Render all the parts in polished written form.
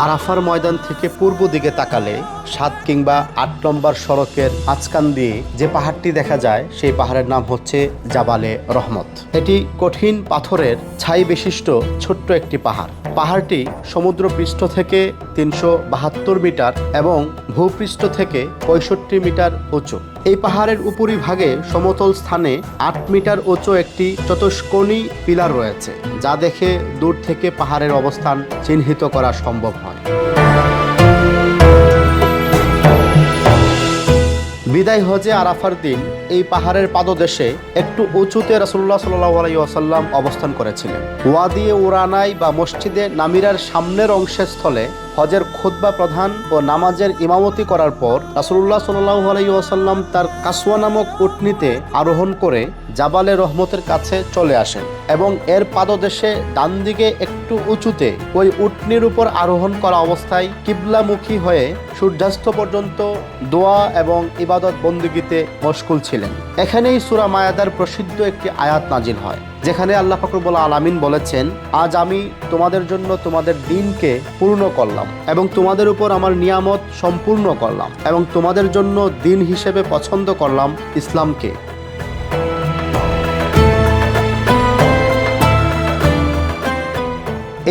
আরাফার ময়দান থেকে পূর্ব দিকে তাকালে 7 কিংবা 8 নম্বর সড়কের মাঝখান দিয়ে যে পাহাড়টি দেখা যায় সেই পাহাড়ের নাম হচ্ছে জাবালে রহমত। এটি কঠিন পাথরের ছাই বিশিষ্ট ছোট্ট একটি পাহাড়। পাহাড়টি সমুদ্রপৃষ্ঠ থেকে 372 মিটার এবং ভূপৃষ্ঠ থেকে 65 মিটার উঁচু। এই পাহাড়ের উপরিভাগে সমতল স্থানে 8 মিটার উঁচু একটি চতুষ্কোণী পিলার রয়েছে, যা দেখে দূর থেকে পাহাড়ের অবস্থান চিহ্নিত করা সম্ভব হয়। বিদায় হজে আরাফার দিন এই পাহাড়ের পাদদেশে একটু উঁচুতে রাসূলুল্লাহ সাল্লাল্লাহু আলাইহি ওয়াসাল্লাম অবস্থান করেছিলেন। ওয়াদি উরানাই বা মসজিদে নামিরার সামনের অংশের স্থলে হজের খুতবা প্রধান ও নামাজের ইমামতি করার পর রাসূলুল্লাহ সাল্লাল্লাহু আলাইহি ওয়াসাল্লাম তার কাসওয়া নামক উটনীতে আরোহণ করে জাবালে রহমতের কাছে চলে আসেন এবং এর পাদদেশে ডান দিকে একটু উঁচুতে ওই উটনীর উপর আরোহণ করা অবস্থায় কিবলামুখী হয়ে সূর্যাস্ত পর্যন্ত দোয়া এবং ইবাদত বন্দেগীতে মশগুল ছিলেন। এখানেই সূরা মায়াদার প্রসিদ্ধ একটি আয়াত নাজিল হয়, যেখানে আল্লাহ পাক রব্বুল আলামিন বলেছেন, আজ আমি তোমাদের জন্য তোমাদের দিনকে পূর্ণ করলাম এবং তোমাদের উপর আমার নিয়ামত সম্পূর্ণ করলাম এবং তোমাদের জন্য দিন হিসেবে পছন্দ করলাম ইসলামকে।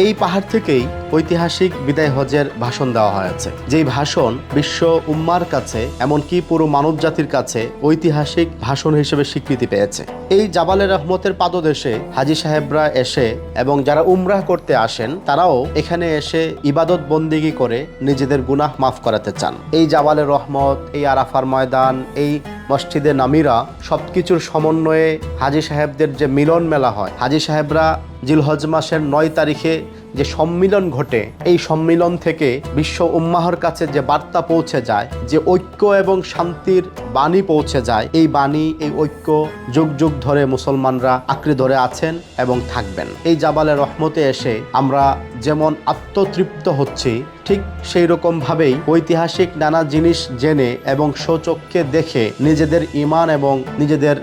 এই পাহাড় থেকেই ঐতিহাসিক বিদায় হজের ভাষণ দেওয়া হয়েছে, যেই ভাষণ বিশ্ব উম্মার কাছে এমনকি পুরো মানব জাতির কাছে ঐতিহাসিক ভাষণ হিসেবে স্বীকৃতি পেয়েছে। এই জাবালে রহমতের পাদদেশে হাজী সাহেবরা এসে এবং যারা উমরাহ করতে আসেন তারাও এখানে এসে ইবাদত বন্দেগী করে নিজেদের গুনাহ মাফ করাতে চান। এই জাবালে রহমত, এই আরাফার ময়দান, এই মসজিদে নামিরা সবকিছুর সমন্বয়ে হাজী সাহেবদের যে মিলন মেলা হয়, হাজী সাহেবরা জিলহজ মাসের 9 তারিখে যে সম্মিলন ঘটে, এই সম্মিলন থেকে বিশ্ব উম্মাহর কাছে যে বার্তা পৌঁছে যায়, যে ঐক্য এবং শান্তির বাণী পৌঁছে যায়, এই বাণী, এই ঐক্য যুগ যুগ ধরে মুসলমানরা আঁকড়ে ধরে আছেন এবং থাকবেন। এই জাবালে রহমতে এসে আমরা যেমন আত্মতৃপ্ত হচ্ছি, ঠিক সেই রকম ভাবেই ঐতিহাসিক নানা জিনিস জেনে এবং স্বচক্ষে দেখে নিজেদের ঈমান এবং নিজেদের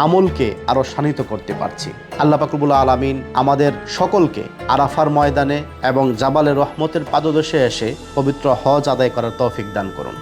আমলকে আরো শানিত করতে পারছি। আল্লাহ পাক রব্বুল আলামিন আমাদের সকলকে আরাফার ময়দানে এবং জাবালে রহমতের পাদদেশে এসে পবিত্র হজ আদায় করার তৌফিক দান করুন।